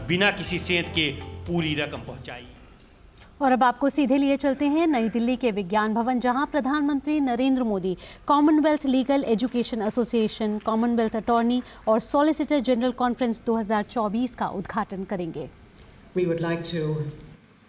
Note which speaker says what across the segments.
Speaker 1: बिना किसी सेंध के पूरी रकम पहुंचाई।
Speaker 2: और अब आपको सीधे लिए चलते हैं नई दिल्ली के विज्ञान भवन, जहां प्रधानमंत्री Narendra Modi Commonwealth legal education association, Commonwealth attorney और सॉलिसिटर जनरल कॉन्फ्रेंस 2024 का उद्घाटन करेंगे।
Speaker 3: We would like to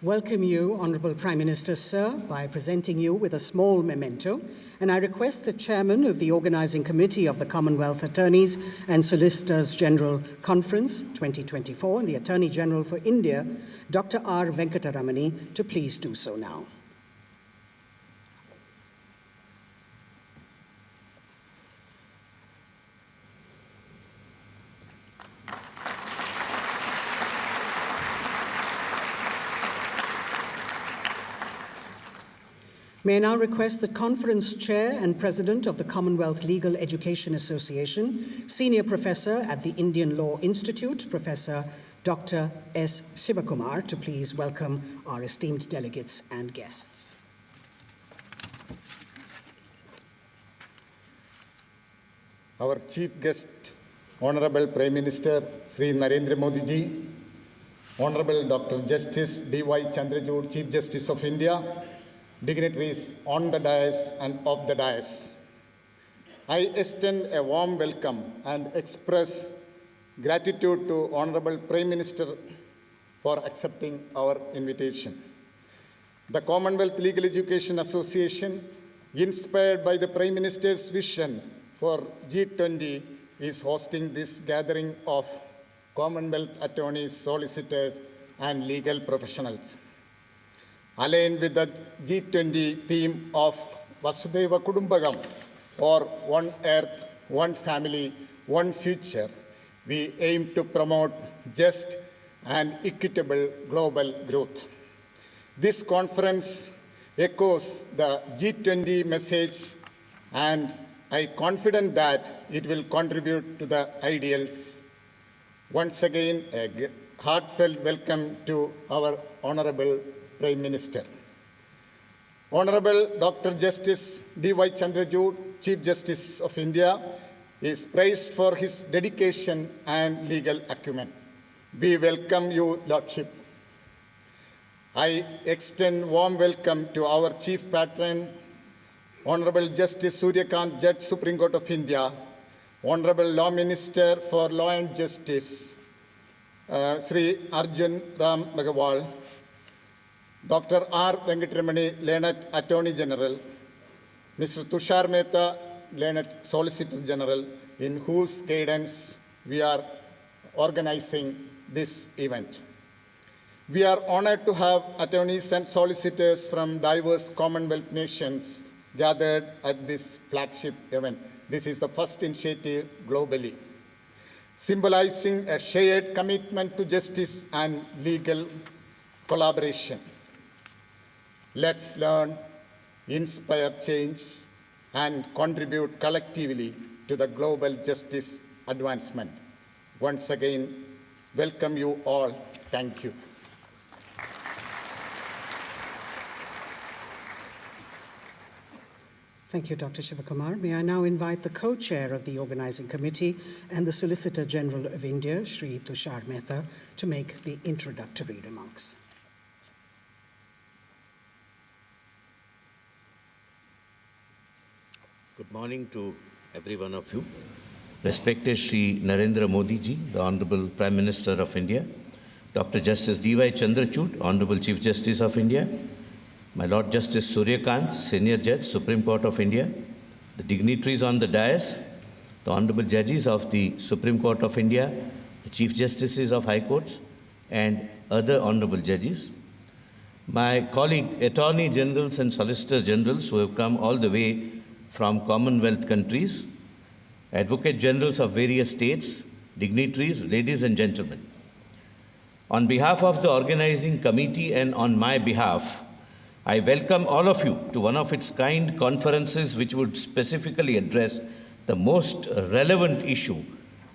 Speaker 3: welcome you, Honourable Prime Minister, sir, by presenting you with a small memento. And I request the Chairman of the Organising Committee of the Commonwealth Attorneys and Solicitors General Conference 2024 and the Attorney General for India, Dr. R. Venkataramani, to please do so now. May I now request the Conference Chair and President of the Commonwealth Legal Education Association, Senior Professor at the Indian Law Institute, Professor Dr. S. Sivakumar, to please welcome our esteemed delegates and guests.
Speaker 4: Our Chief Guest, Honorable Prime Minister Sri Narendra Modi ji, Honorable Dr. Justice D.Y. Chandrachud, Chief Justice of India, dignitaries on the dais and off the dais. I extend a warm welcome and express gratitude to Honorable Prime Minister for accepting our invitation. The Commonwealth Legal Education Association, inspired by the Prime Minister's vision for G20, is hosting this gathering of Commonwealth attorneys, solicitors, and legal professionals. Aligned with the G20 theme of Vasudhaiva Kudumbakam, or One Earth, One Family, One Future, we aim to promote just and equitable global growth. This conference echoes the G20 message, and I am confident that it will contribute to the ideals. Once again, a heartfelt welcome to our Honorable Prime Minister. Honorable Dr. Justice D.Y. Chandrachud, Chief Justice of India, is praised for his dedication and legal acumen. We welcome you, Lordship. I extend warm welcome to our Chief Patron, Honorable Justice Suryakant, Judge, Supreme Court of India, Honorable Law Minister for Law and Justice, Sri Arjun Ram Meghwal, Dr. R. Venkataramani, Learned Attorney General, Mr. Tushar Mehta, Learned Solicitor General, in whose guidance we are organizing this event. We are honored to have attorneys and solicitors from diverse Commonwealth nations gathered at this flagship event. This is the first initiative globally, symbolizing a shared commitment to justice and legal collaboration. Let's learn, inspire change, and contribute collectively to the global justice advancement. Once again, welcome you all. Thank you.
Speaker 3: Thank you, Dr. Sivakumar. May I now invite the co-chair of the Organising Committee and the Solicitor General of India, Sri Tushar Mehta, to make the introductory remarks.
Speaker 5: Good morning to every one of you. Respected Sri Narendra Modi ji, the Honorable Prime Minister of India, Dr. Justice D.Y. Chandrachud, Honorable Chief Justice of India, my Lord Justice Suryakant, Senior Judge, Supreme Court of India, the dignitaries on the dais, the Honorable Judges of the Supreme Court of India, the Chief Justices of High Courts, and other Honorable Judges, my colleague Attorney Generals and Solicitor Generals who have come all the way from Commonwealth countries, Advocate Generals of various states, dignitaries, ladies and gentlemen. On behalf of the Organizing Committee and on my behalf, I welcome all of you to one of its kind conferences which would specifically address the most relevant issue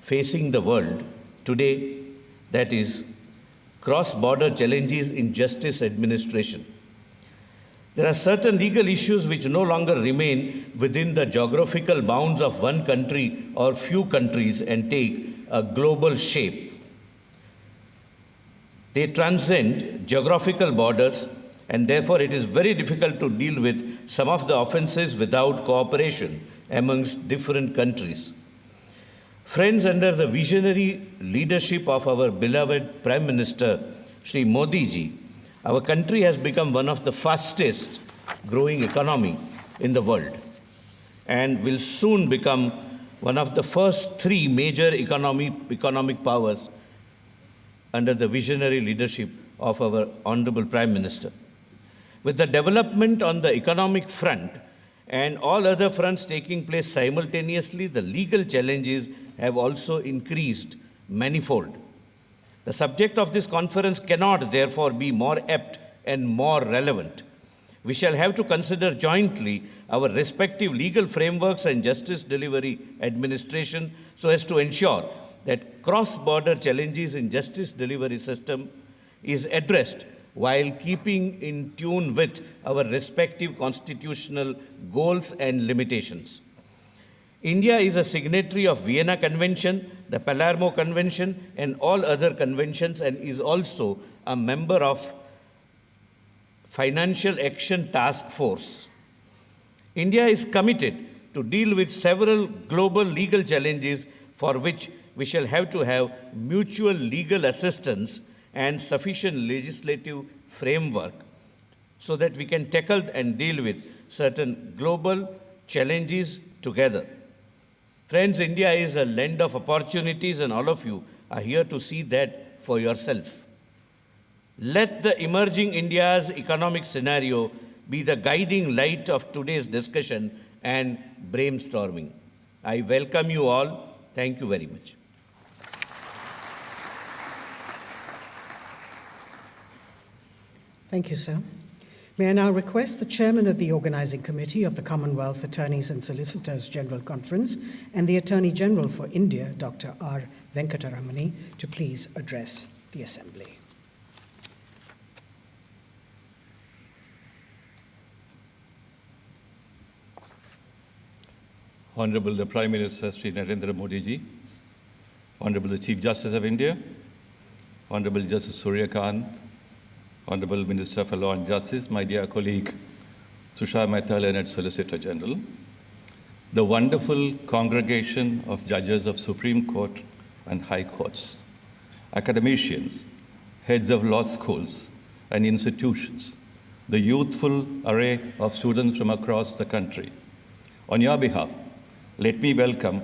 Speaker 5: facing the world today, that is, cross-border challenges in justice administration. There are certain legal issues which no longer remain within the geographical bounds of one country or few countries and take a global shape. They transcend geographical borders, and therefore it is very difficult to deal with some of the offenses without cooperation amongst different countries. Friends, under the visionary leadership of our beloved Prime Minister, Shri Modi ji, our country has become one of the fastest growing economy in the world and will soon become one of the first three major economic powers under the visionary leadership of our Honorable Prime Minister. With the development on the economic front and all other fronts taking place simultaneously, the legal challenges have also increased manifold. The subject of this conference cannot therefore be more apt and more relevant. We shall have to consider jointly our respective legal frameworks and justice delivery administration so as to ensure that cross-border challenges in justice delivery system is addressed while keeping in tune with our respective constitutional goals and limitations. India is a signatory of Vienna Convention, the Palermo Convention, and all other conventions, and is also a member of Financial Action Task Force. India is committed to deal with several global legal challenges for which we shall have to have mutual legal assistance and sufficient legislative framework so that we can tackle and deal with certain global challenges together. Friends, India is a land of opportunities, and all of you are here to see that for yourself. Let the emerging India's economic scenario be the guiding light of today's discussion and brainstorming. I welcome you all. Thank you very much.
Speaker 3: Thank you, sir. May I now request the Chairman of the Organizing Committee of the Commonwealth Attorneys and Solicitors General Conference and the Attorney General for India, Dr. R. Venkataramani, to please address the Assembly.
Speaker 6: Honorable the Prime Minister Sri Narendra Modi ji, Honorable the Chief Justice of India, Honorable Justice Surya Kant, Honorable Minister for Law and Justice, my dear colleague Tushar Mehta, Learned Solicitor General, the wonderful congregation of judges of Supreme Court and High Courts, academicians, heads of law schools and institutions, the youthful array of students from across the country. On your behalf, let me welcome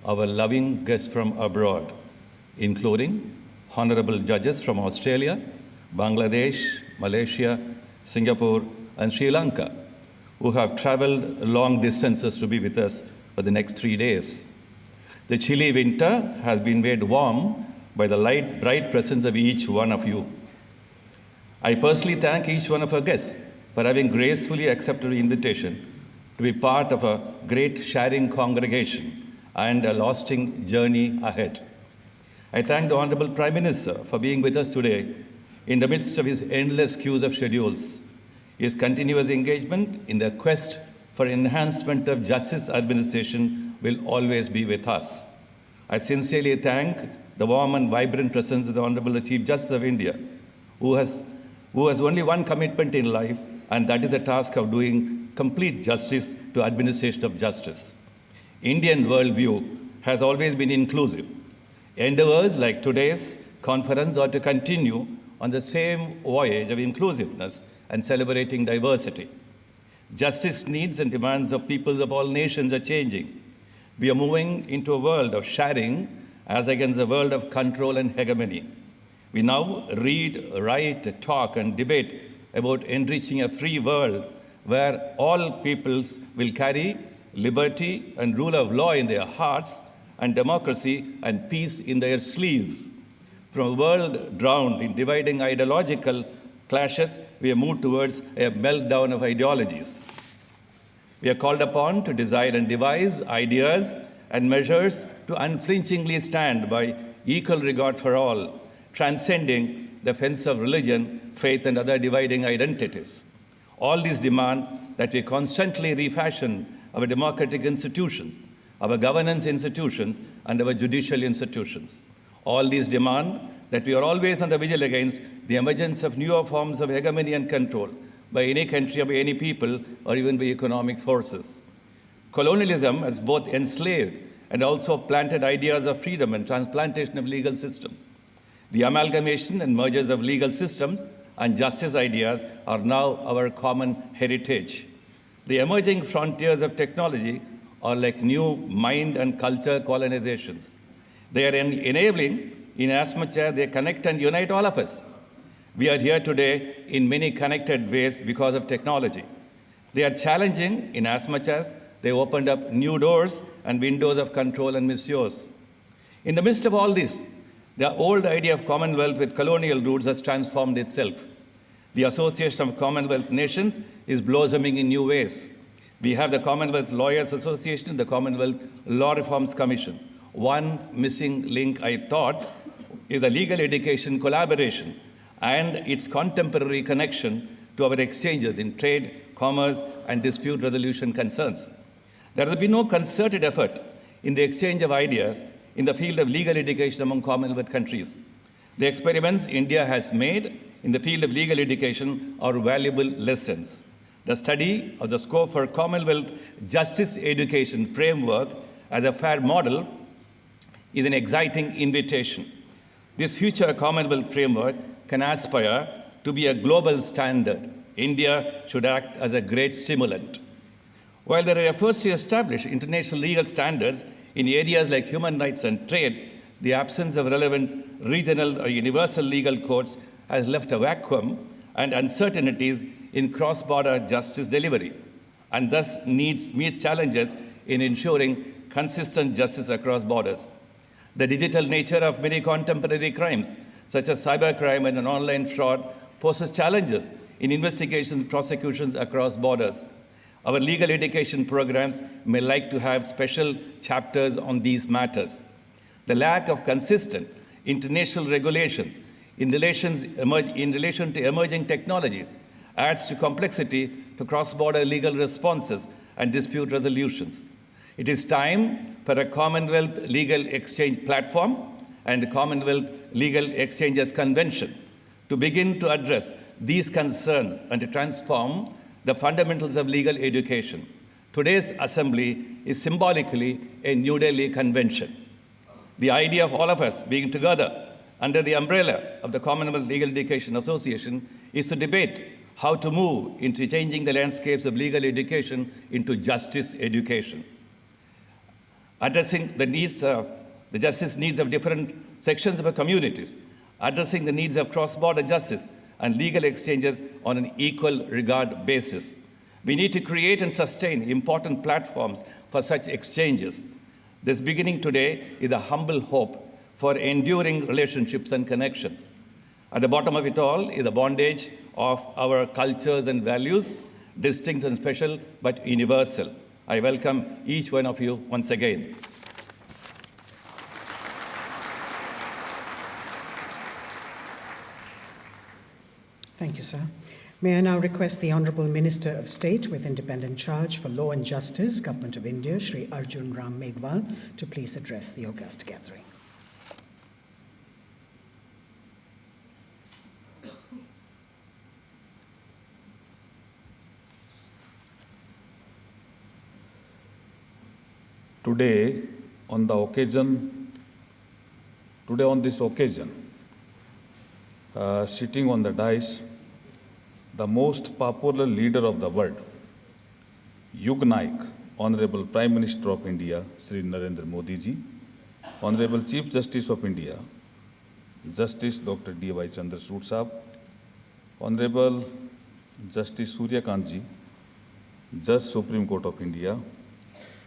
Speaker 6: our loving guests from abroad, including honorable judges from Australia, Bangladesh, Malaysia, Singapore, and Sri Lanka, who have traveled long distances to be with us for the next 3 days. The chilly winter has been made warm by the bright presence of each one of you. I personally thank each one of our guests for having gracefully accepted the invitation to be part of a great sharing congregation and a lasting journey ahead. I thank the Honorable Prime Minister for being with us today in the midst of his endless queues of schedules. His continuous engagement in the quest for enhancement of justice administration will always be with us. I sincerely thank the warm and vibrant presence of the Honorable Chief Justice of India, who has only one commitment in life, and that is the task of doing complete justice to administration of justice. Indian worldview has always been inclusive. Endeavors like today's conference are to continue on the same voyage of inclusiveness and celebrating diversity. Justice needs and demands of peoples of all nations are changing. We are moving into a world of sharing as against a world of control and hegemony. We now read, write, talk, and debate about enriching a free world where all peoples will carry liberty and rule of law in their hearts and democracy and peace in their sleeves. From a world drowned in dividing ideological clashes, we have moved towards a meltdown of ideologies. We are called upon to design and devise ideas and measures to unflinchingly stand by equal regard for all, transcending the fence of religion, faith, and other dividing identities. All these demand that we constantly refashion our democratic institutions, our governance institutions, and our judicial institutions. All these demand that we are always on the vigil against the emergence of newer forms of hegemony and control by any country or by any people or even by economic forces. Colonialism has both enslaved and also planted ideas of freedom and transplantation of legal systems. The amalgamation and mergers of legal systems and justice ideas are now our common heritage. The emerging frontiers of technology are like new mind and culture colonizations. They are enabling in as much as they connect and unite all of us. We are here today in many connected ways because of technology. They are challenging in as much as they opened up new doors and windows of control and misuse. In the midst of all this, the old idea of Commonwealth with colonial roots has transformed itself. The Association of Commonwealth Nations is blossoming in new ways. We have the Commonwealth Lawyers Association, the Commonwealth Law Reforms Commission. One missing link, I thought, is the legal education collaboration and its contemporary connection to our exchanges in trade, commerce, and dispute resolution concerns. There has been no concerted effort in the exchange of ideas in the field of legal education among Commonwealth countries. The experiments India has made in the field of legal education are valuable lessons. The study of the scope for Commonwealth justice education framework as a fair model is an exciting invitation. This future Commonwealth framework can aspire to be a global standard. India should act as a great stimulant. While there are efforts to establish international legal standards in areas like human rights and trade, the absence of relevant regional or universal legal courts has left a vacuum and uncertainties in cross-border justice delivery, and thus meets challenges in ensuring consistent justice across borders. The digital nature of many contemporary crimes, such as cybercrime and online fraud, poses challenges in investigations and prosecutions across borders. Our legal education programs may like to have special chapters on these matters. The lack of consistent international regulations in relation to emerging technologies adds to complexity to cross-border legal responses and dispute resolutions. It is time for a Commonwealth Legal Exchange Platform and a Commonwealth Legal Exchanges Convention to begin to address these concerns and to transform the fundamentals of legal education. Today's assembly is symbolically a New Delhi convention. The idea of all of us being together under the umbrella of the Commonwealth Legal Education Association is to debate how to move into changing the landscapes of legal education into justice education. Addressing the justice needs of different sections of our communities, addressing the needs of cross-border justice and legal exchanges on an equal regard basis. We need to create and sustain important platforms for such exchanges. This beginning today is a humble hope for enduring relationships and connections. At the bottom of it all is the bondage of our cultures and values, distinct and special, but universal. I welcome each one of you once again.
Speaker 3: Thank you, sir. May I now request the Honourable Minister of State with Independent Charge for Law and Justice, Government of India, Shri Arjun Ram Meghwal, to please address the august gathering.
Speaker 7: Today, on this occasion, sitting on the dais, the most popular leader of the world, Yug Naik, Honorable Prime Minister of India, Shri Narendra Modi ji, Honorable Chief Justice of India, Justice Dr. D.Y. Chandrachud Sahab, Honorable Justice Surya Kant ji, Judge Supreme Court of India,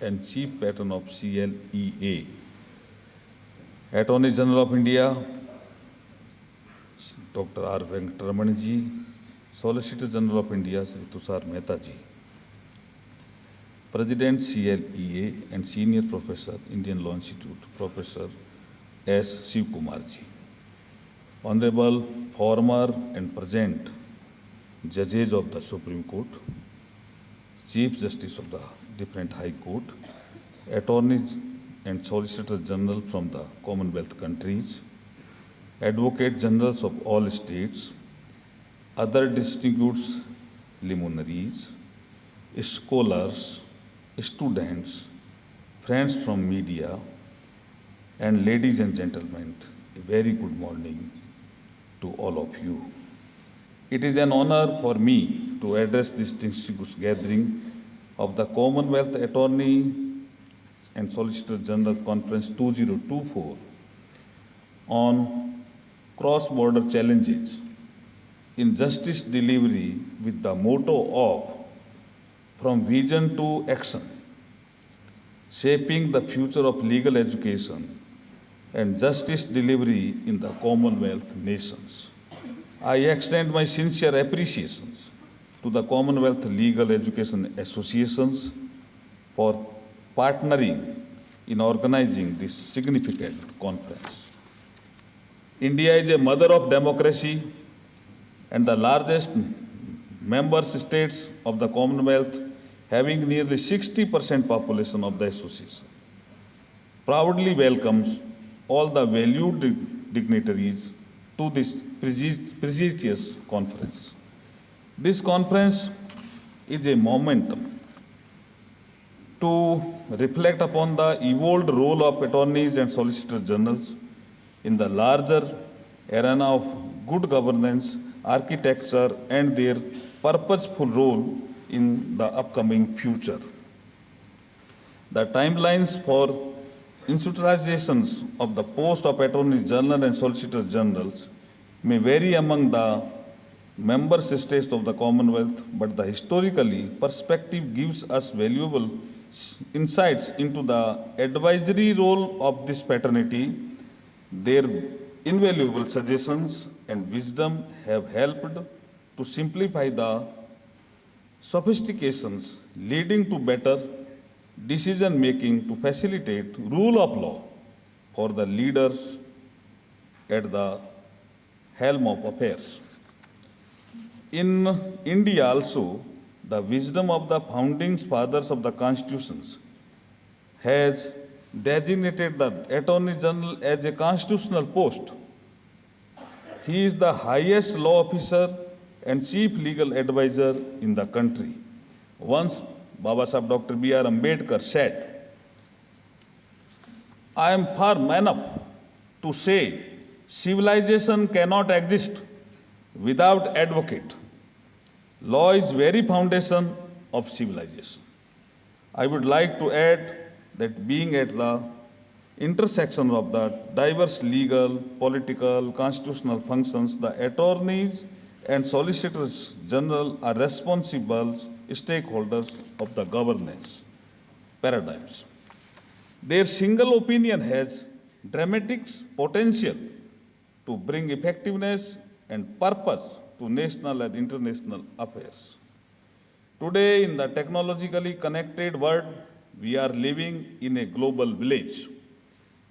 Speaker 7: and Chief Patron of CLEA, Attorney General of India, Dr. R. Venkataraman ji, Solicitor General of India, Sri Tushar Mehta ji, President CLEA and Senior Professor, Indian Law Institute, Professor S. Shiv Kumar ji, Honorable former and present judges of the Supreme Court, Chief Justice of the different High Court, Attorneys and Solicitor General from the Commonwealth countries, Advocate Generals of all states, other distinguished luminaries, scholars, students, friends from media, and ladies and gentlemen, a very good morning to all of you. It is an honor for me to address this distinguished gathering of the Commonwealth Attorney and Solicitor General Conference 2024 on cross-border challenges in justice delivery with the motto of From Vision to Action, shaping the future of legal education and justice delivery in the Commonwealth nations. I extend my sincere appreciations to the Commonwealth Legal Education Associations for partnering in organizing this significant conference. India is a mother of democracy and the largest member states of the Commonwealth, having nearly 60% population of the association, proudly welcomes all the valued dignitaries to this prestigious conference. This conference is a momentum to reflect upon the evolved role of attorneys and solicitor generals in the larger arena of good governance, architecture, and their purposeful role in the upcoming future. The timelines for institutionalizations of the post of Attorney General and Solicitor Generals may vary among the member states of the Commonwealth, but the historically perspective gives us valuable insights into the advisory role of this fraternity. Their invaluable suggestions and wisdom have helped to simplify the sophistications leading to better decision making to facilitate rule of law for the leaders at the helm of affairs. In India also, the wisdom of the founding fathers of the constitutions has designated the Attorney General as a constitutional post. He is the highest law officer and chief legal advisor in the country. Once Baba Sahib Dr. B.R. Ambedkar said, I am firm enough to say civilization cannot exist without advocate. Law is very foundation of civilization. I would like to add that being at the intersection of the diverse legal, political, constitutional functions, the attorneys and solicitors general are responsible stakeholders of the governance paradigms. Their single opinion has dramatic potential to bring effectiveness and purpose to national and international affairs. Today, in the technologically connected world, we are living in a global village.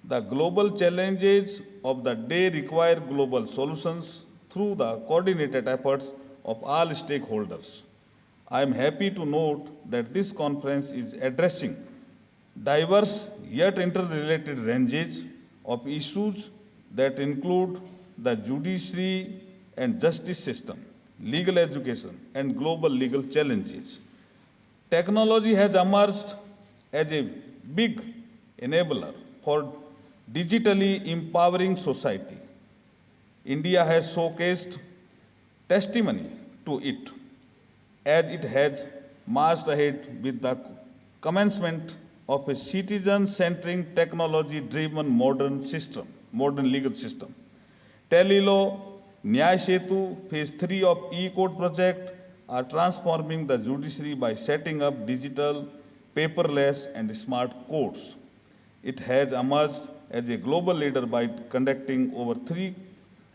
Speaker 7: The global challenges of the day require global solutions through the coordinated efforts of all stakeholders. I am happy to note that this conference is addressing diverse yet interrelated ranges of issues that include the judiciary and justice system, legal education, and global legal challenges. Technology has emerged as a big enabler for digitally empowering society. India has showcased testimony to it as it has marched ahead with the commencement of a citizen-centering, technology-driven modern legal system. Telelaw, Nyay Setu, Phase 3 of E-Code project are transforming the judiciary by setting up digital, paperless, and smart courts. It has emerged as a global leader by conducting over 3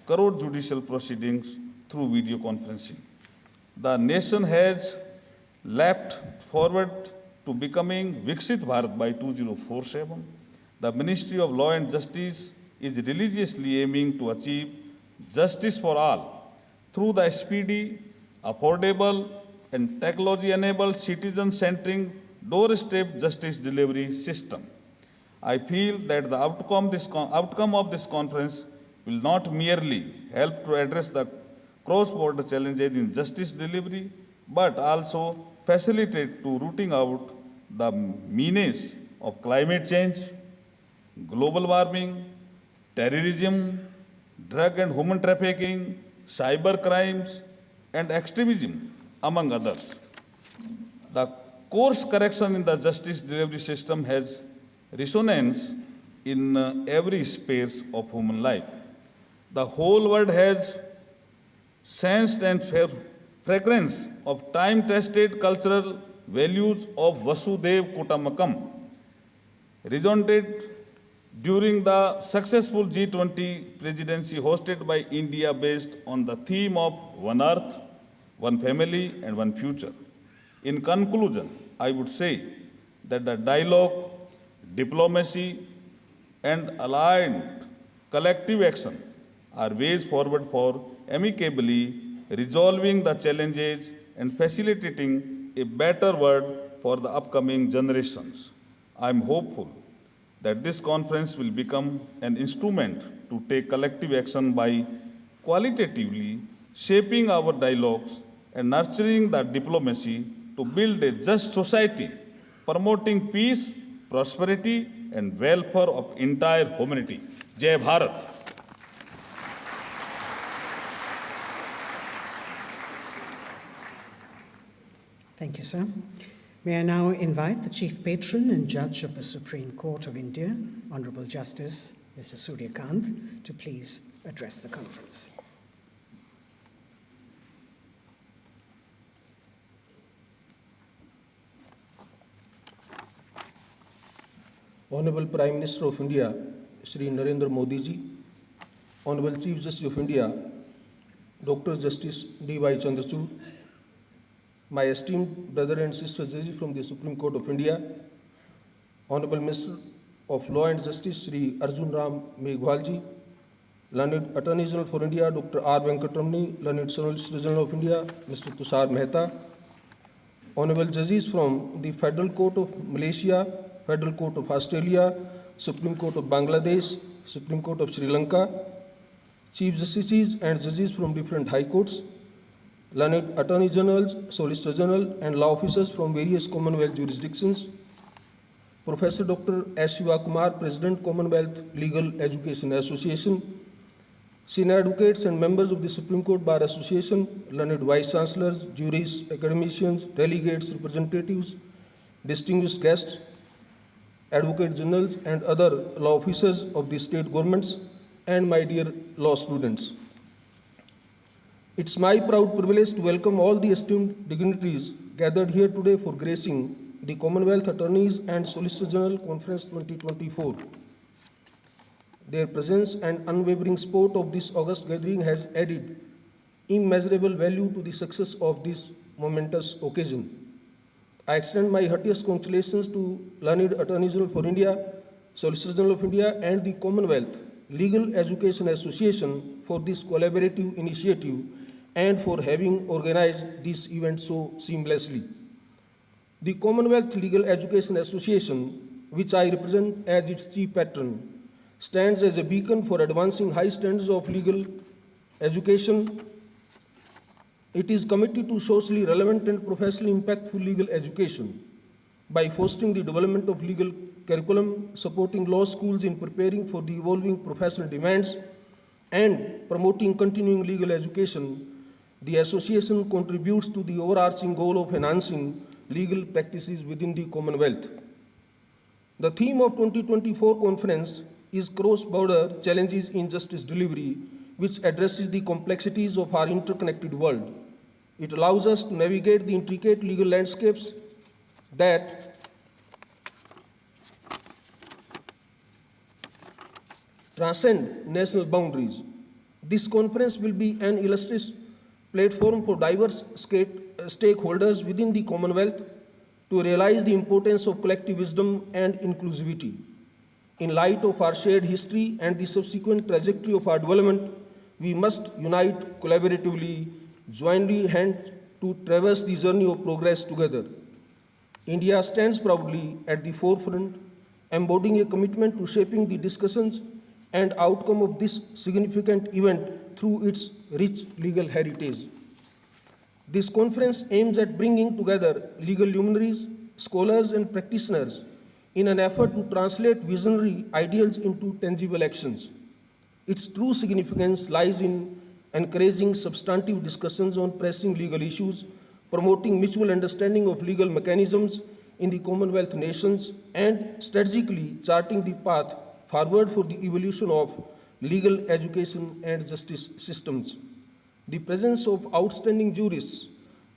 Speaker 7: crore judicial proceedings through video conferencing. The nation has leapt forward to becoming Viksit Bharat by 2047. The Ministry of Law and Justice is religiously aiming to achieve justice for all through the speedy, affordable, and technology-enabled citizen-centering doorstep justice delivery system. I feel that the outcome of this conference will not merely help to address the cross-border challenges in justice delivery, but also facilitate to rooting out the menace of climate change, global warming, terrorism, drug and human trafficking, cyber crimes, and extremism, among others. The course correction in the justice delivery system has resonance in every space of human life. The whole world has sensed and fragrance of time-tested cultural values of Vasudev Kutumbakam, resonated during the successful G20 presidency hosted by India based on the theme of One Earth, One Family, and One Future. In conclusion, I would say that the dialogue, diplomacy, and aligned collective action are ways forward for amicably resolving the challenges and facilitating a better world for the upcoming generations. I am hopeful that this conference will become an instrument to take collective action by qualitatively shaping our dialogues and nurturing the diplomacy to build a just society, promoting peace, prosperity, and welfare of entire humanity. Jai Bharat.
Speaker 3: Thank you, sir. May I now invite the Chief Patron and Judge of the Supreme Court of India, Honorable Justice Mr. Surya Kant, to please address the conference.
Speaker 8: Honorable Prime Minister of India, Shri Narendra Modi ji, Honorable Chief Justice of India, Dr. Justice D.Y. Chandrachud, my esteemed brother and sister judges from the Supreme Court of India, Honorable Minister of Law and Justice Shri Arjun Ram Meghwal ji, Learned Attorney General for India Dr. R. Venkatramani, Learned Solicitor General of India Mr. Tushar Mehta, Honorable judges from the Federal Court of Malaysia, Federal Court of Australia, Supreme Court of Bangladesh, Supreme Court of Sri Lanka, Chief Justices and judges from different high courts, learned Attorney Generals, Solicitor General and law officers from various Commonwealth jurisdictions, Professor Dr. S. Shiva Kumar, President, Commonwealth Legal Education Association, senior advocates and members of the Supreme Court Bar Association, learned Vice Chancellors, juries, academicians, delegates, representatives, distinguished guests, Advocate Generals and other law officers of the state governments, and my dear law students. It's my proud privilege to welcome all the esteemed dignitaries gathered here today for gracing the Commonwealth Attorneys and Solicitor General Conference 2024. Their presence and unwavering support of this august gathering has added immeasurable value to the success of this momentous occasion. I extend my heartiest congratulations to Learned Attorney General for India, Solicitor General of India, and the Commonwealth Legal Education Association for this collaborative initiative and for having organized this event so seamlessly. The Commonwealth Legal Education Association, which I represent as its chief patron, stands as a beacon for advancing high standards of legal education. It is committed to socially relevant and professionally impactful legal education by fostering the development of legal curriculum, supporting law schools in preparing for the evolving professional demands, and promoting continuing legal education. The association contributes to the overarching goal of enhancing legal practices within the Commonwealth. The theme of 2024 conference is cross-border challenges in justice delivery, which addresses the complexities of our interconnected world. It allows us to navigate the intricate legal landscapes that transcend national boundaries. This conference will be an illustrious platform for diverse stakeholders within the Commonwealth to realize the importance of collective wisdom and inclusivity. In light of our shared history and the subsequent trajectory of our development, we must unite collaboratively, jointly hand to traverse the journey of progress together. India stands proudly at the forefront, embodying a commitment to shaping the discussions and outcome of this significant event through its rich legal heritage. This conference aims at bringing together legal luminaries, scholars, and practitioners in an effort to translate visionary ideals into tangible actions. Its true significance lies in encouraging substantive discussions on pressing legal issues, promoting mutual understanding of legal mechanisms in the Commonwealth nations, and strategically charting the path forward for the evolution of legal education and justice systems. The presence of outstanding jurists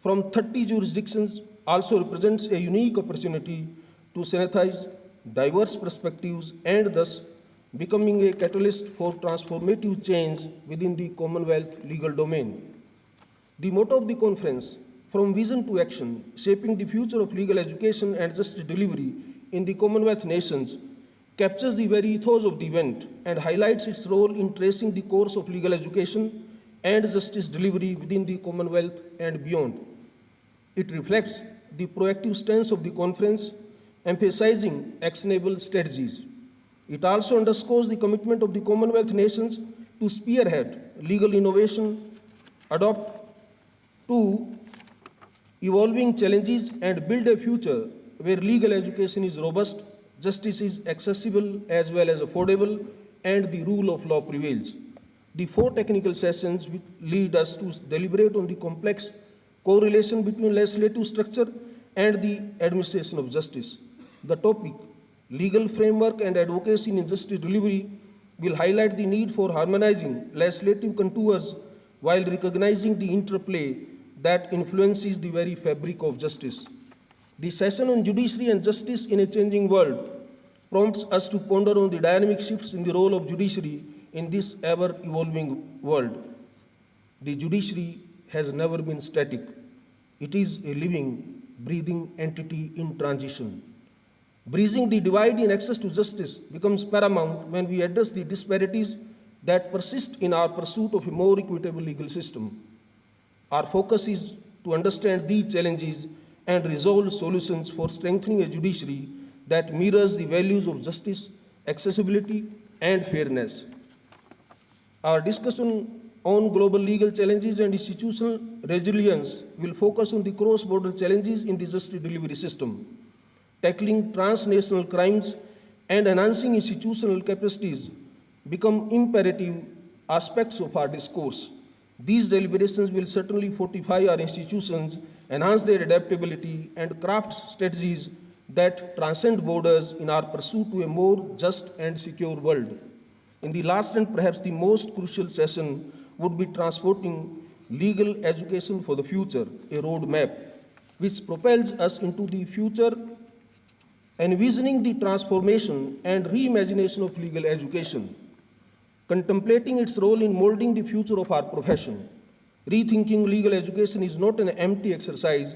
Speaker 8: from 30 jurisdictions also represents a unique opportunity to synthesize diverse perspectives and thus becoming a catalyst for transformative change within the Commonwealth legal domain. The motto of the conference, "From Vision to Action, Shaping the Future of Legal Education and Justice Delivery in the Commonwealth Nations," captures the very ethos of the event and highlights its role in tracing the course of legal education and justice delivery within the Commonwealth and beyond. It reflects the proactive stance of the conference, emphasizing actionable strategies. It also underscores the commitment of the Commonwealth nations to spearhead legal innovation, adapt to evolving challenges, and build a future where legal education is robust, justice is accessible as well as affordable, and the rule of law prevails. The 4 technical sessions will lead us to deliberate on the complex correlation between legislative structure and the administration of justice. The topic, Legal Framework and Advocacy in Justice Delivery, will highlight the need for harmonizing legislative contours while recognizing the interplay that influences the very fabric of justice. The session on judiciary and justice in a changing world prompts us to ponder on the dynamic shifts in the role of judiciary in this ever-evolving world. The judiciary has never been static. It is a living, breathing entity in transition. Bridging the divide in access to justice becomes paramount when we address the disparities that persist in our pursuit of a more equitable legal system. Our focus is to understand these challenges and resolve solutions for strengthening a judiciary that mirrors the values of justice, accessibility, and fairness. Our discussion on global legal challenges and institutional resilience will focus on the cross-border challenges in the justice delivery system. Tackling transnational crimes and enhancing institutional capacities become imperative aspects of our discourse. These deliberations will certainly fortify our institutions, enhance their adaptability, and craft strategies that transcend borders in our pursuit to a more just and secure world. In the last and perhaps the most crucial session would be Transporting Legal Education for the Future, a roadmap, which propels us into the future, envisioning the transformation and reimagination of legal education, contemplating its role in molding the future of our profession. Rethinking legal education is not an empty exercise,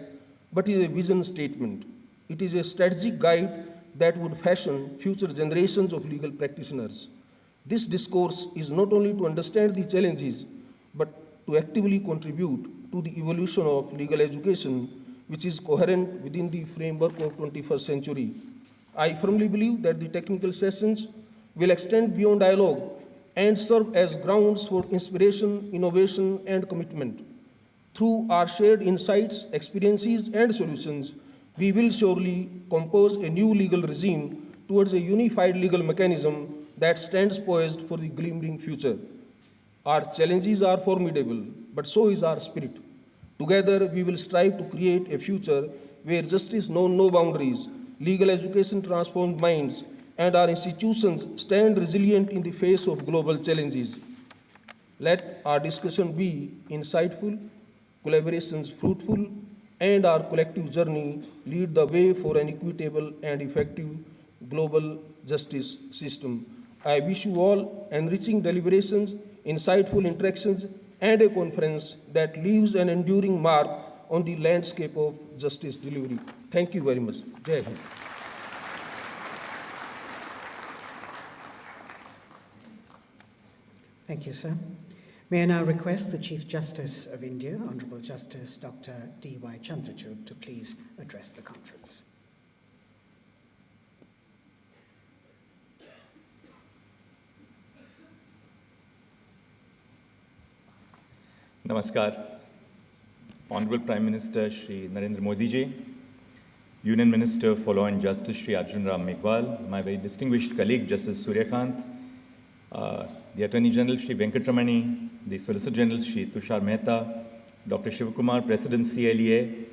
Speaker 8: but is a vision statement. It is a strategic guide that would fashion future generations of legal practitioners. This discourse is not only to understand the challenges, but to actively contribute to the evolution of legal education, which is coherent within the framework of 21st century. I firmly believe that the technical sessions will extend beyond dialogue and serve as grounds for inspiration, innovation, and commitment. Through our shared insights, experiences, and solutions, we will surely compose a new legal regime towards a unified legal mechanism that stands poised for the glimmering future. Our challenges are formidable, but so is our spirit. Together, we will strive to create a future where justice knows no boundaries, legal education transforms minds, and our institutions stand resilient in the face of global challenges. Let our discussion be insightful, collaborations fruitful, and our collective journey lead the way for an equitable and effective global justice system. I wish you all enriching deliberations, insightful interactions, and a conference that leaves an enduring mark on the landscape of justice delivery. Thank you very much. Jai Hind.
Speaker 3: Thank you, sir. May I now request the Chief Justice of India, Honorable Justice Dr. D.Y. Chandrachud, to please address the conference.
Speaker 6: Namaskar. Honorable Prime Minister Shri Narendra Modi ji, Union Minister for Law and Justice Shri Arjun Ram Meghwal, my very distinguished colleague Justice Suryakant, the Attorney General Shri Venkatramani, the Solicitor General Shri Tushar Mehta, Dr. Shivakumar, President CLEA,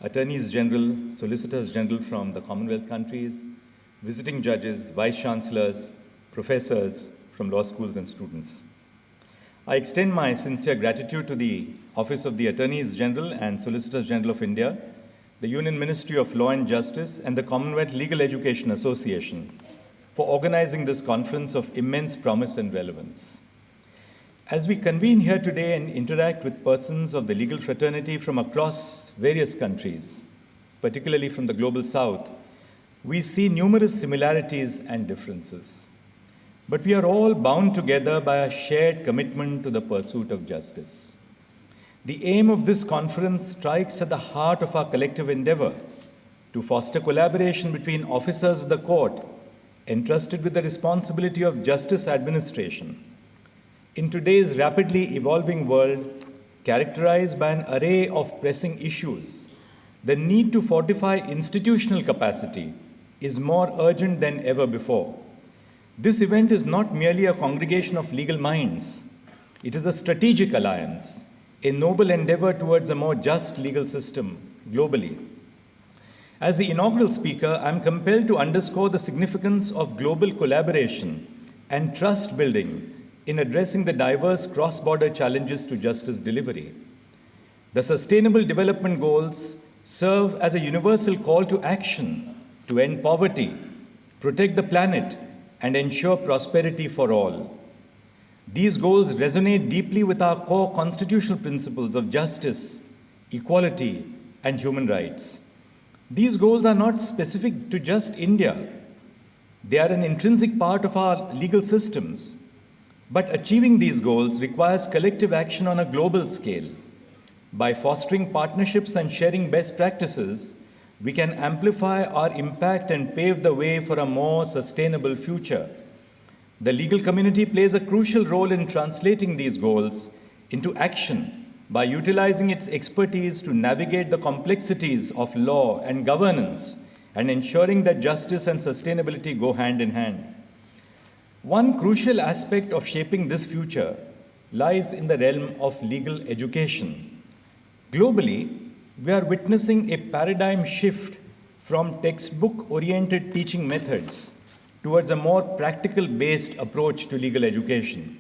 Speaker 6: Attorneys General, Solicitors General from the Commonwealth countries, visiting judges, Vice Chancellors, professors from law schools and students. I extend my sincere gratitude to the Office of the Attorneys General and Solicitors General of India, the Union Ministry of Law and Justice, and the Commonwealth Legal Education Association for organizing this conference of immense promise and relevance. As we convene here today and interact with persons of the legal fraternity from across various countries, particularly from the global south, we see numerous similarities and differences. But we are all bound together by a shared commitment to the pursuit of justice. The aim of this conference strikes at the heart of our collective endeavor to foster collaboration between officers of the court entrusted with the responsibility of justice administration. In today's rapidly evolving world, characterized by an array of pressing issues, the need to fortify institutional capacity is more urgent than ever before. This event is not merely a congregation of legal minds. It is a strategic alliance, a noble endeavor towards a more just legal system globally. As the inaugural speaker, I am compelled to underscore the significance of global collaboration and trust building in addressing the diverse cross-border challenges to justice delivery. The Sustainable Development Goals serve as a universal call to action to end poverty, protect the planet, and ensure prosperity for all. These goals resonate deeply with our core constitutional principles of justice, equality, and human rights. These goals are not specific to just India. They are an intrinsic part of our legal systems. But achieving these goals requires collective action on a global scale. By fostering partnerships and sharing best practices, we can amplify our impact and pave the way for a more sustainable future. The legal community plays a crucial role in translating these goals into action by utilizing its expertise to navigate the complexities of law and governance and ensuring that justice and sustainability go hand in hand. One crucial aspect of shaping this future lies in the realm of legal education. Globally, we are witnessing a paradigm shift from textbook-oriented teaching methods towards a more practical-based approach to legal education.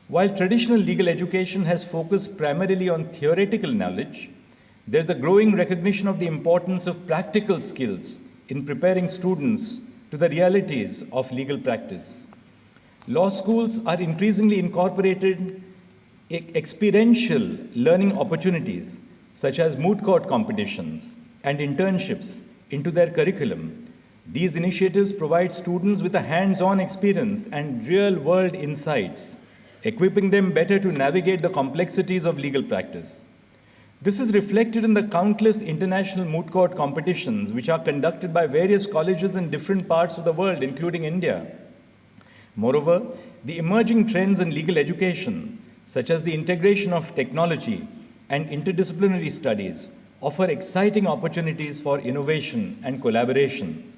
Speaker 6: While traditional legal education has focused primarily on theoretical knowledge, there's a growing recognition of the importance of practical skills in preparing students to the realities of legal practice. Law schools are increasingly incorporated experiential learning opportunities such as moot court competitions and internships into their curriculum. These initiatives provide students with a hands-on experience and real-world insights, equipping them better to navigate the complexities of legal practice. This is reflected in the countless international moot court competitions which are conducted by various colleges in different parts of the world, including India. Moreover, the emerging trends in legal education, such as the integration of technology and interdisciplinary studies, offer exciting opportunities for innovation and collaboration.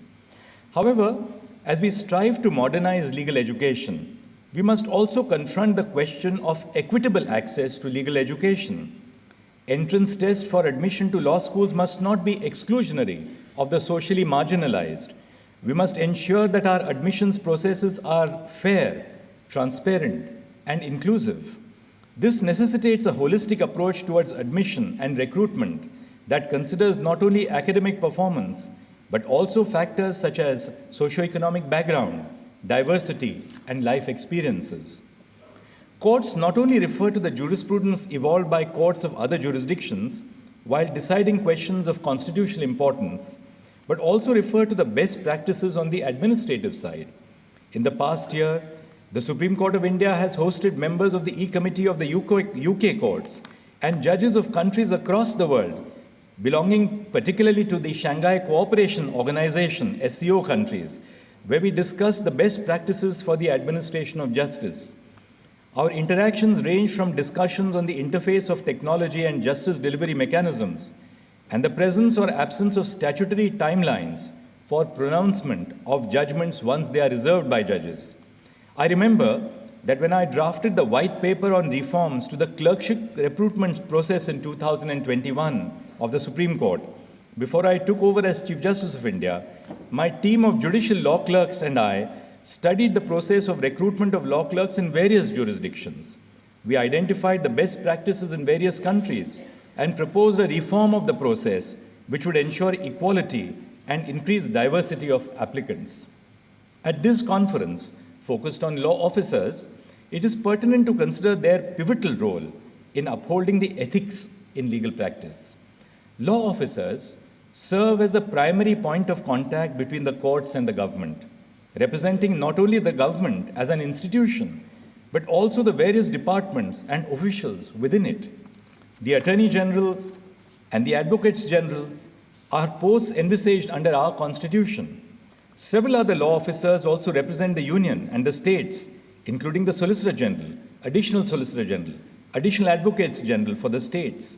Speaker 6: However, as we strive to modernize legal education, we must also confront the question of equitable access to legal education. Entrance tests for admission to law schools must not be exclusionary of the socially marginalized. We must ensure that our admissions processes are fair, transparent, and inclusive. This necessitates a holistic approach towards admission and recruitment that considers not only academic performance, but also factors such as socioeconomic background, diversity, and life experiences. Courts not only refer to the jurisprudence evolved by courts of other jurisdictions while deciding questions of constitutional importance, but also refer to the best practices on the administrative side. In the past year, the Supreme Court of India has hosted members of the E-Committee of the UK courts and judges of countries across the world, belonging particularly to the Shanghai Cooperation Organization, SCO countries, where we discuss the best practices for the administration of justice.
Speaker 9: Our interactions range from discussions on the interface of technology and justice delivery mechanisms and the presence or absence of statutory timelines for pronouncement of judgments once they are reserved by judges. I remember that when I drafted the white paper on reforms to the clerkship recruitment process in 2021 of the Supreme Court, before I took over as Chief Justice of India, my team of judicial law clerks and I studied the process of recruitment of law clerks in various jurisdictions. We identified the best practices in various countries and proposed a reform of the process which would ensure equality and increase diversity of applicants. At this conference, focused on law officers, it is pertinent to consider their pivotal role in upholding the ethics in legal practice. Law officers serve as a primary point of contact between the courts and the government, representing not only the government as an institution, but also the various departments and officials within it. The Attorney General and the Advocates General are posts envisaged under our Constitution. Several other law officers also represent the Union and the states, including the Solicitor General, Additional Solicitor General, Additional Advocates General for the states.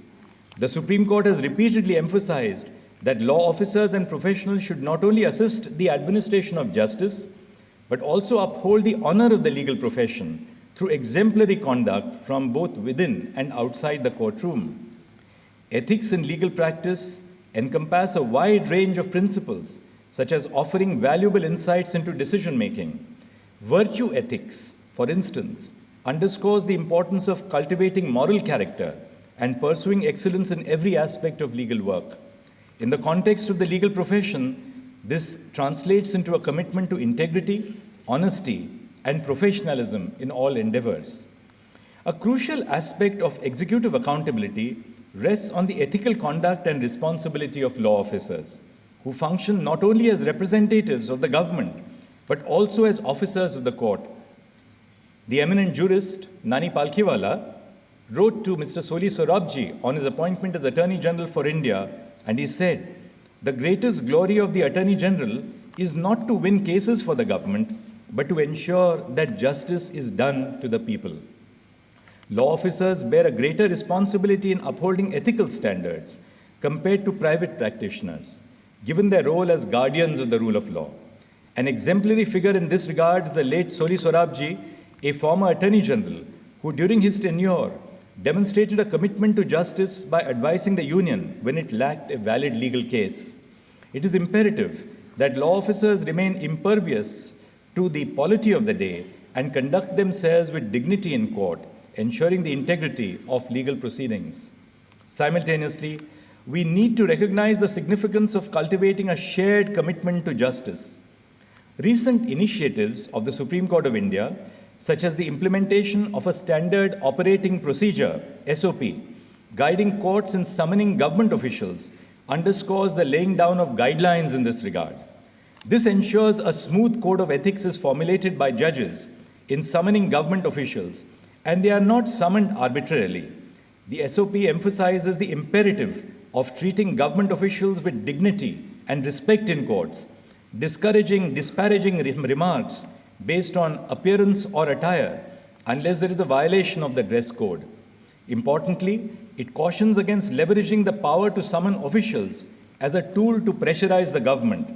Speaker 9: The Supreme Court has repeatedly emphasized that law officers and professionals should not only assist the administration of justice, but also uphold the honor of the legal profession through exemplary conduct from both within and outside the courtroom. Ethics in legal practice encompass a wide range of principles, such as offering valuable insights into decision-making. Virtue ethics, for instance, underscores the importance of cultivating moral character and pursuing excellence in every aspect of legal work. In the context of the legal profession, this translates into a commitment to integrity, honesty, and professionalism in all endeavors. A crucial aspect of executive accountability rests on the ethical conduct and responsibility of law officers, who function not only as representatives of the government, but also as officers of the court. The eminent jurist, Nani Palkhiwala, wrote to Mr. Soli Sorabji on his appointment as Attorney General for India, and he said, "The greatest glory of the Attorney General is not to win cases for the government, but to ensure that justice is done to the people." Law officers bear a greater responsibility in upholding ethical standards compared to private practitioners, given their role as guardians of the rule of law. An exemplary figure in this regard is the late Soli Sorabji, a former Attorney General, who during his tenure demonstrated a commitment to justice by advising the Union when it lacked a valid legal case. It is imperative that law officers remain impervious to the polity of the day and conduct themselves with dignity in court, ensuring the integrity of legal proceedings. Simultaneously, we need to recognize the significance of cultivating a shared commitment to justice. Recent initiatives of the Supreme Court of India, such as the implementation of a standard operating procedure, SOP, guiding courts in summoning government officials, underscores the laying down of guidelines in this regard. This ensures a smooth code of ethics is formulated by judges in summoning government officials, and they are not summoned arbitrarily. The SOP emphasizes the imperative of treating government officials with dignity and respect in courts, discouraging disparaging remarks based on appearance or attire unless there is a violation of the dress code. Importantly, it cautions against leveraging the power to summon officials as a tool to pressurize the government,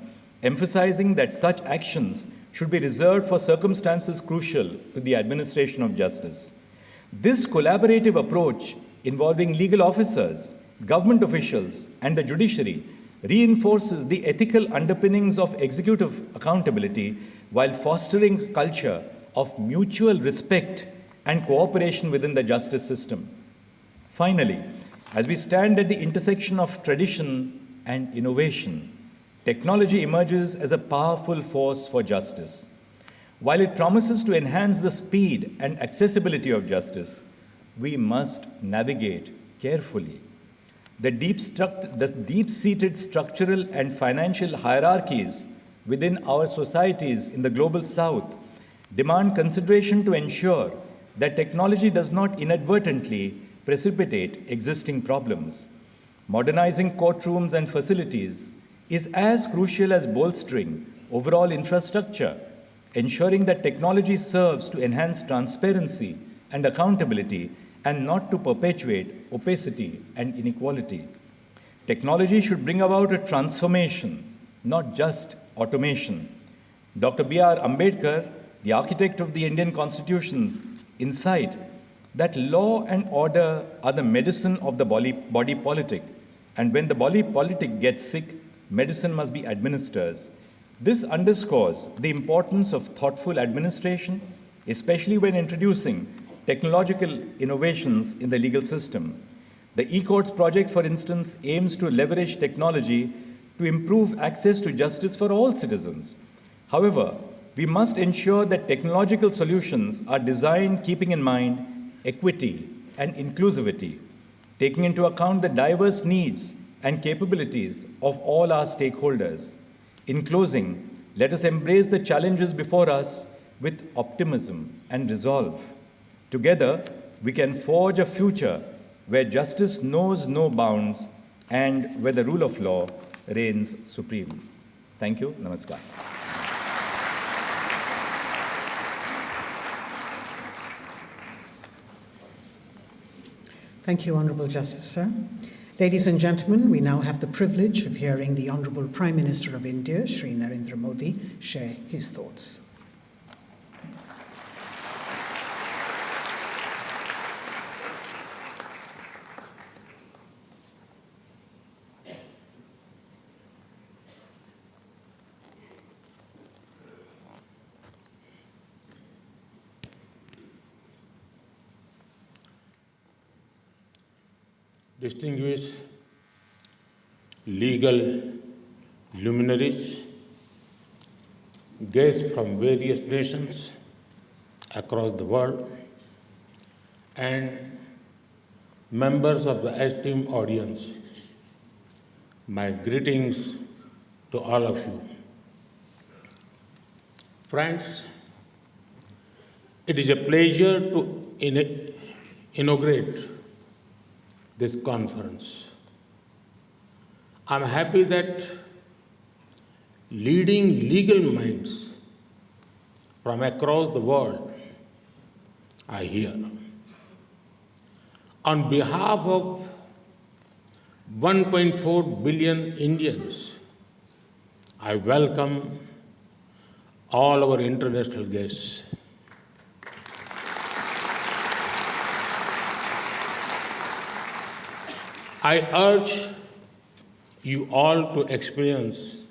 Speaker 9: emphasizing that such actions should be reserved for circumstances crucial to the administration of justice. This collaborative approach involving legal officers, government officials, and the judiciary reinforces the ethical underpinnings of executive accountability while fostering a culture of mutual respect and cooperation within the justice system. Finally, as we stand at the intersection of tradition and innovation, technology emerges as a powerful force for justice. While it promises to enhance the speed and accessibility of justice, we must navigate carefully. The deep-seated structural and financial hierarchies within our societies in the global south demand consideration to ensure that technology does not inadvertently precipitate existing problems. Modernizing courtrooms and facilities is as crucial as bolstering overall infrastructure, ensuring that technology serves to enhance transparency and accountability and not to perpetuate opacity and inequality. Technology should bring about a transformation, not just automation. Dr. B.R. Ambedkar, the architect of the Indian Constitution's insight that law and order are the medicine of the body politic, and when the body politic gets sick, medicine must be administered. This underscores the importance of thoughtful administration, especially when introducing technological innovations in the legal system. The e-courts project, for instance, aims to leverage technology to improve access to justice for all citizens. However, we must ensure that technological solutions are designed keeping in mind equity and inclusivity, taking into account the diverse needs and capabilities of all our stakeholders. In closing, let us embrace the challenges before us with optimism and resolve. Together, we can forge a future where justice knows no bounds and where the rule of law reigns supreme. Thank you. Namaskar.
Speaker 3: Thank you, Honourable Justice, sir. Ladies and gentlemen, we now have the privilege of hearing the Honourable Prime Minister of India, Shri Narendra Modi, share his thoughts.
Speaker 10: Distinguished legal luminaries, guests from various nations across the world, and members of the esteemed audience, my greetings to all of you. Friends, it is a pleasure to inaugurate this conference. I'm happy that leading legal minds from across the world are here. On behalf of 1.4 billion Indians, I welcome all our international guests. I urge you all to experience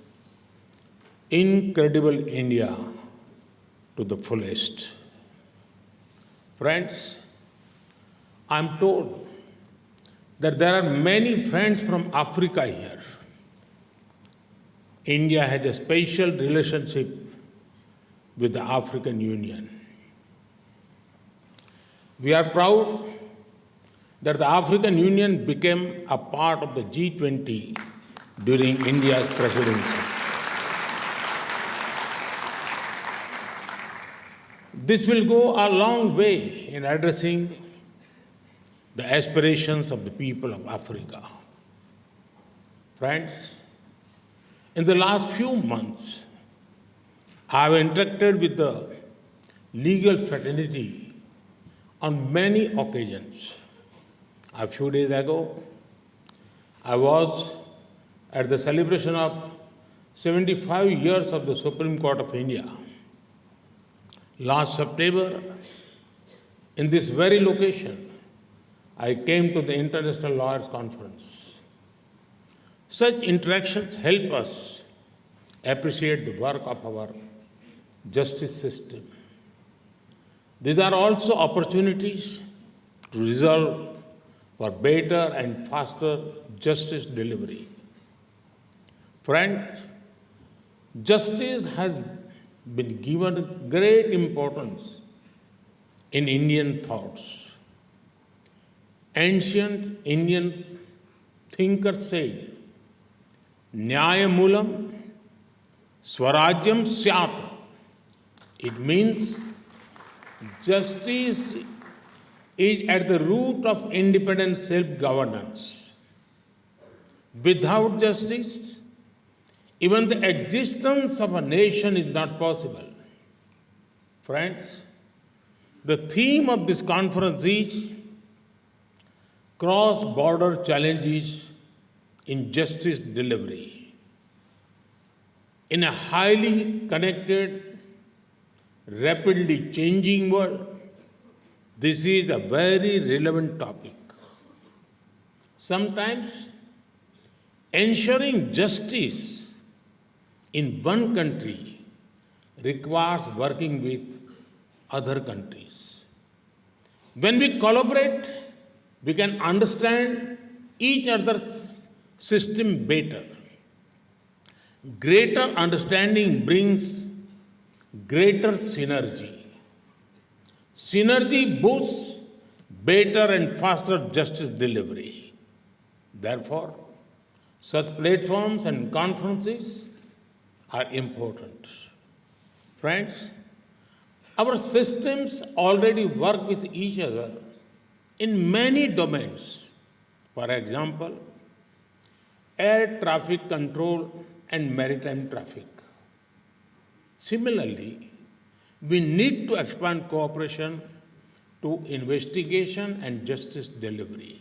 Speaker 10: incredible India to the fullest. Friends, I'm told that there are many friends from Africa here. India has a special relationship with the African Union. We are proud that the African Union became a part of the G20 during India's presidency. This will go a long way in addressing the aspirations of the people of Africa. Friends, in the last few months, I have interacted with the legal fraternity on many occasions. A few days ago, I was at the celebration of 75 years of the Supreme Court of India. Last September, in this very location, I came to the International Lawyers Conference. Such interactions help us appreciate the work of our justice system. These are also opportunities to resolve for better and faster justice delivery. Friends, justice has been given great importance in Indian thoughts. Ancient Indian thinkers said, Nyaya Moolam Swarajyam Syat. It means justice is at the root of independent self-governance. Without justice, even the existence of a nation is not possible. Friends, The theme of this conference is cross-border challenges in justice delivery. In a highly connected, rapidly changing world, this is a very relevant topic. Sometimes, ensuring justice in one country requires working with other countries. When we collaborate, we can understand each other's system better. Greater understanding brings greater synergy. Synergy boosts better and faster justice delivery. Therefore, such platforms and conferences are important. Friends, our systems already work with each other in many domains. For example, air traffic control and maritime traffic. Similarly, we need to expand cooperation to investigation and justice delivery.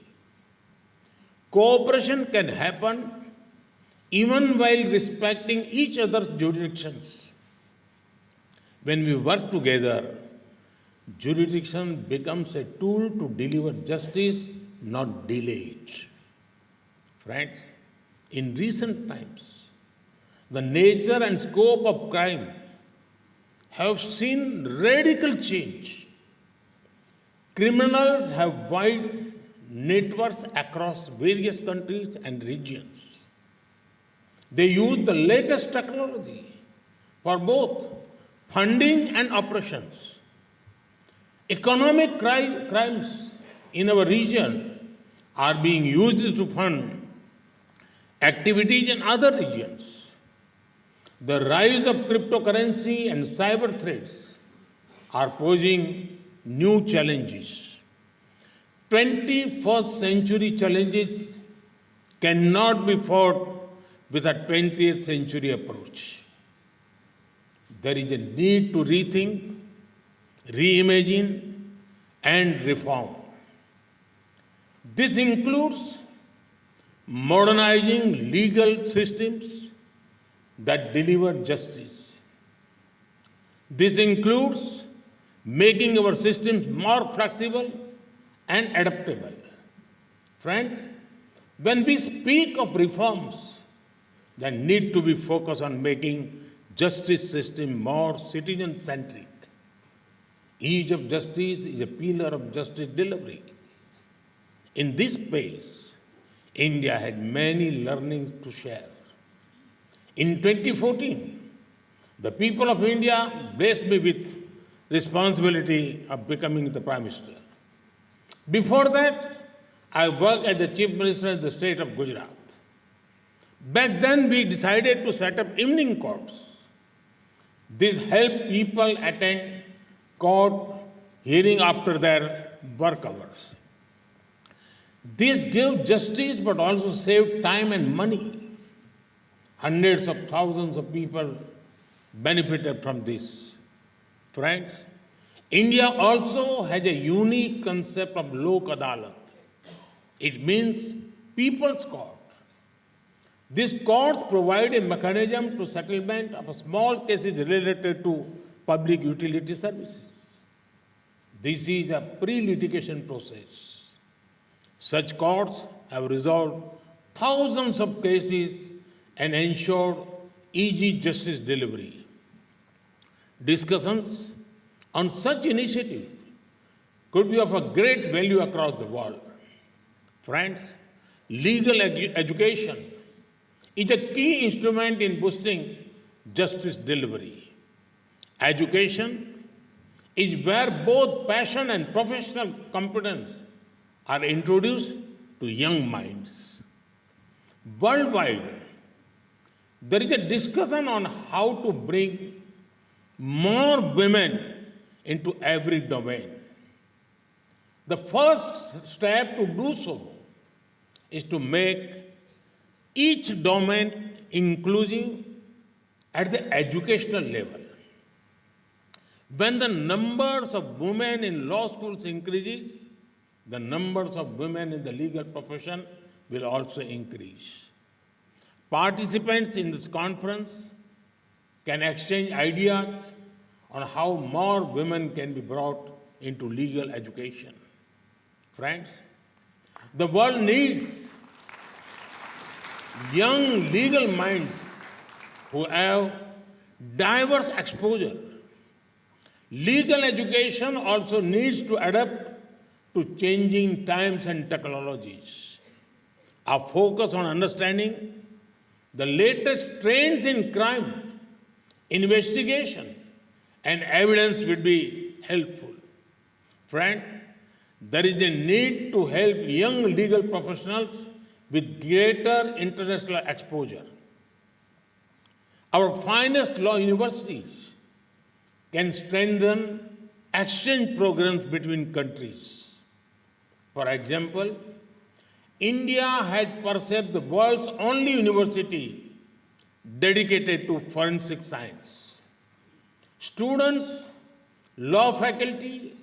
Speaker 10: Cooperation can happen even while respecting each other's jurisdictions. When we work together, jurisdiction becomes a tool to deliver justice, not delay it. Friends, in recent times, the nature and scope of crime have seen radical change. Criminals have wide networks across various countries and regions. They use the latest technology for both funding and operations. Economic crimes in our region are being used to fund activities in other regions. The rise of cryptocurrency and cyber threats are posing new challenges. 21st century challenges cannot be fought with a 20th century approach. There is a need to rethink, reimagine, and reform. This includes modernizing legal systems that deliver justice. This includes making our systems more flexible and adaptable. Friends, when we speak of reforms that need to be focused on making justice system more citizen-centric, ease of justice is a pillar of justice delivery. In this space, India has many learnings to share. In 2014, the people of India blessed me with responsibility of becoming the Prime Minister. Before that, I worked as the Chief Minister in the state of Gujarat. Back then, we decided to set up evening courts. This helped people attend court hearing after their work hours. This gave justice but also saved time and money. Hundreds of thousands of people benefited from this. Friends, India also has a unique concept of Lok Adalat. It means people's court. These courts provide a mechanism to settlement of small cases related to public utility services. This is a pre-litigation process. Such courts have resolved thousands of cases and ensured easy justice delivery. Discussions on such initiatives could be of a great value across the world. Friends, legal education is a key instrument in boosting justice delivery. Education is where both passion and professional competence are introduced to young minds. Worldwide, there is a discussion on how to bring more women into every domain. The first step to do so is to make each domain inclusive at the educational level. When the numbers of women in law schools increases, the numbers of women in the legal profession will also increase. Participants in this conference can exchange ideas on how more women can be brought into legal education. Friends, the world needs young legal minds who have diverse exposure. Legal education also needs to adapt to changing times and technologies. Our focus on understanding the latest trends in crime, investigation, and evidence will be helpful. Friends, there is a need to help young legal professionals with greater international exposure. Our finest law universities can strengthen exchange programs between countries. For example, India has perceived the world's only university dedicated to forensic science. Students, law faculty,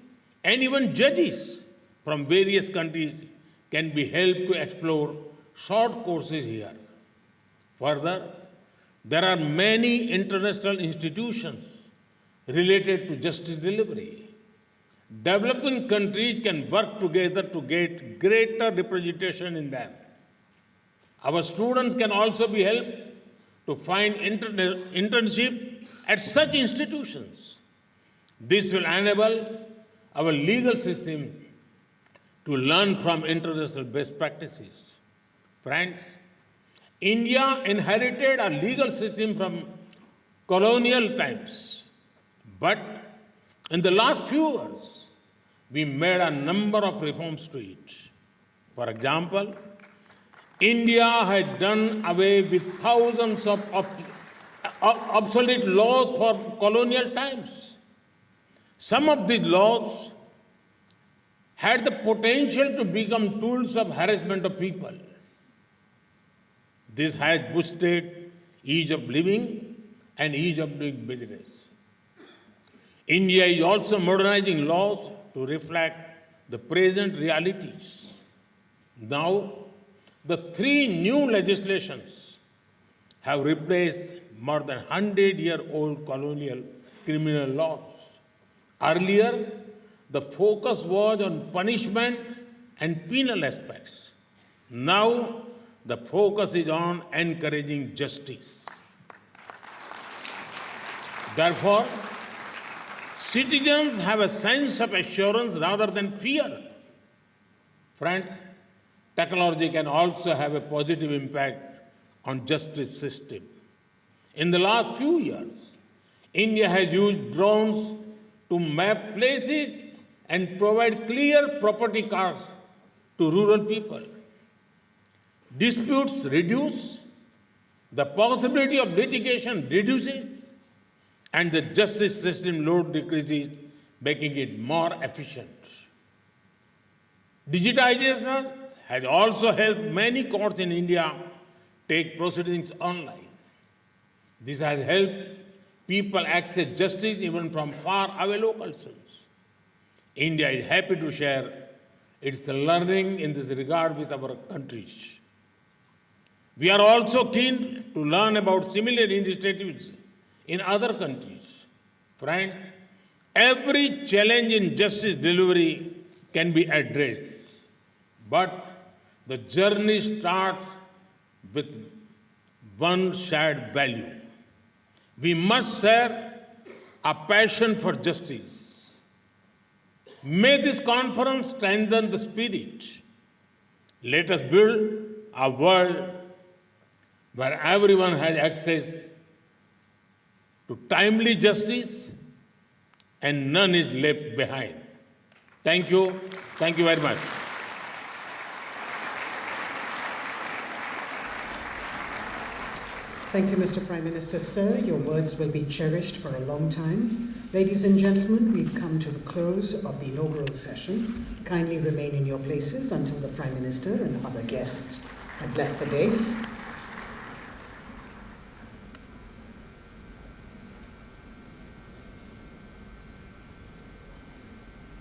Speaker 10: and even judges from various countries can be helped to explore short courses here. Further, there are many international institutions related to justice delivery. Developing countries can work together to get greater representation in them. Our students can also be helped to find internship at such institutions. This will enable our legal system to learn from international best practices. Friends, India inherited a legal system from colonial times, but in the last few years, we made a number of reforms to it. For example, India had done away with thousands of obsolete laws for colonial times. Some of these laws had the potential to become tools of harassment of people. This has boosted ease of living and ease of doing business. India is also modernizing laws to reflect the present realities. Now, the 3 new legislations have replaced more than 100-year-old colonial criminal laws. Earlier, the focus was on punishment and penal aspects. Now, the focus is on encouraging justice. Therefore, citizens have a sense of assurance rather than fear. Friends, technology can also have a positive impact on justice system. In the last few years, India has used drones to map places and provide clear property cards to rural people. Disputes reduce, the possibility of litigation reduces, and the justice system load decreases, making it more efficient. Digitization has also helped many courts in India take proceedings online. This has helped people access justice even from far-away locations. India is happy to share its learning in this regard with our countries. We are also keen to learn about similar initiatives in other countries. Friends, every challenge in justice delivery can be addressed, but the journey starts with one shared value. We must share a passion for justice. May this conference strengthen the spirit. Let us build a world where everyone has access to timely justice and none is left behind. Thank you. Thank you very much.
Speaker 3: Thank you, Mr. Prime Minister. Sir, your words will be cherished for a long time. Ladies and gentlemen, we've come to the close of the inaugural session. Kindly remain in your places until the Prime Minister and other guests have left the dais.